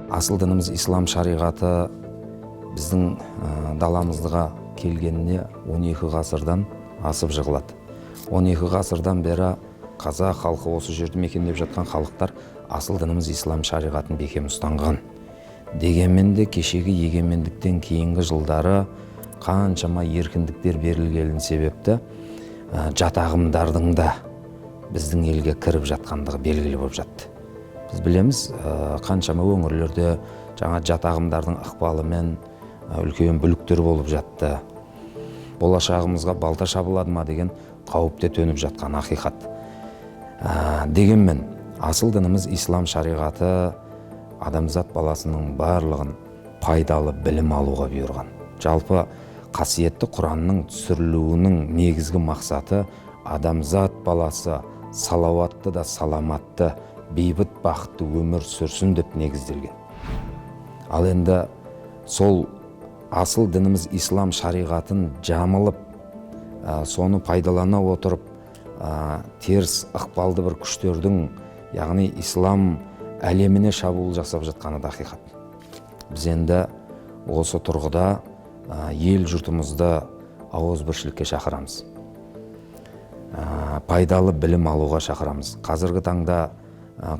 Асыл дініміз ислам шариғаты біздің даламыздыға келгеніне 12 ғасырдан асып жығылады. 12 ғасырдан бері қазақ халқы, осы жерді мекендеп жатқан халықтар асыл дініміз ислам шариғатын бекем ұстанған. Дегенмен де кешегі егемендіктен кейінгі жылдары қаншама еркіндіктер берілгенін себепті жат ағымдардың да біздің елге кіріп жатқандығы белгілі болып жатты. Біз білеміз, қаншама өңірлерде жаңа жат ағымдардың ықпалымен үлкен бүліктер болып жатты. Болашағымызға балта шабылады ма деген қауіпте төніп жатқан ақиқат. Дегенмен асыл дініміз ислам шариғаты адамзат баласының барлығын пайдалы білім алуға бұйырған. Жалпы қасиетті Құранның түсірілуінің негізгі мақсаты адамзат баласы салауатты да саламатты, бейбіт бақытты өмір сүрсін деп негізделген. Ал енді сол асыл дініміз ислам шариғатын жамылып, соны пайдалана отырып, теріс ықпалды бір күштердің, яғни ислам әлеміне шабуыл жасап жатқаны да ақиқат. Біз енді осы тұрғыда ел жұртымызды ауызбіршілікке шақырамыз. Пайдалы білім алуға шақырамыз. Қазіргі таңда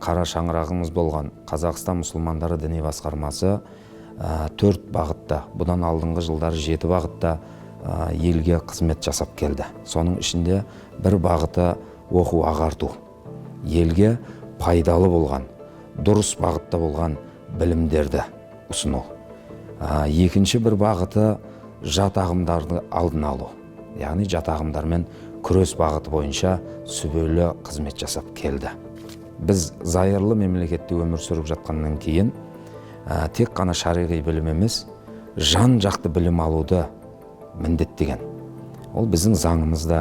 қара шаңырағымыз болған Қазақстан мұсылмандары діни басқармасы 4 бағытта, бұдан алдыңғы жылдары 7 бағытта елге қызмет жасап келді. Соның ішінде бір бағыты оқу ағарту. Елге пайдалы болған, дұрыс бағытта болған білімдерді ұсыну. Екінші бір бағыты жат ағымдарды алдын алу. Яғни жат ағымдармен күрес бағыты бойынша сүбелі қызмет жасап келді. Біз зайырлы мемлекетте өмір сүріп жатқаннан кейін тек қана шариғи білім емес, жан жақты білім алуды міндеттеген. Ол біздің заңымызда,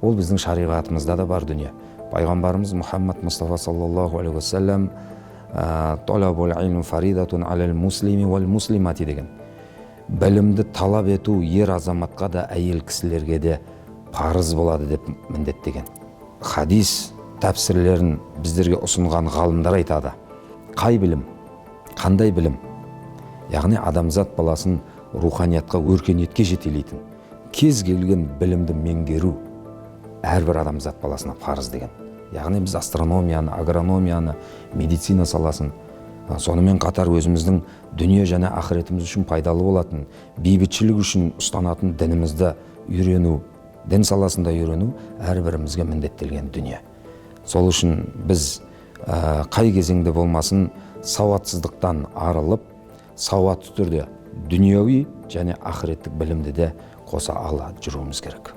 ол біздің шариғатымызда да бар дүние. Пайғамбарымыз Мұхаммад Мұстафа саллаллаху алейхи уассалам талабул илм фаридатун алал муслими вал муслимати деген. Білімді талап ету ер азаматқа да, әйел кісілерге де парыз болады деп міндеттеген. Хадис тәпсірлерін біздерге ұсынған ғалымдар айтады. Қай білім, қандай білім? Яғни адамзат баласын руханиятқа, өркениетке жетелейтін кез келген білімді меңгеру әрбір адамзат баласына парыз деген. Яғни біз астрономияны, агрономияны, медицина саласын, сонымен қатар өзіміздің дүние және ақыретіміз үшін пайдалы болатын, бейбітшілік үшін ұстанатын дінімізді үйрену, дін саласында үйрену әрбірімізге міндеттелген дүние. Сол үшін біз қай кезеңде болмасын сауатсыздықтан арылып, сауатты түрде дүниеви және ақыреттік білімді де қоса ала жүруіміз керек.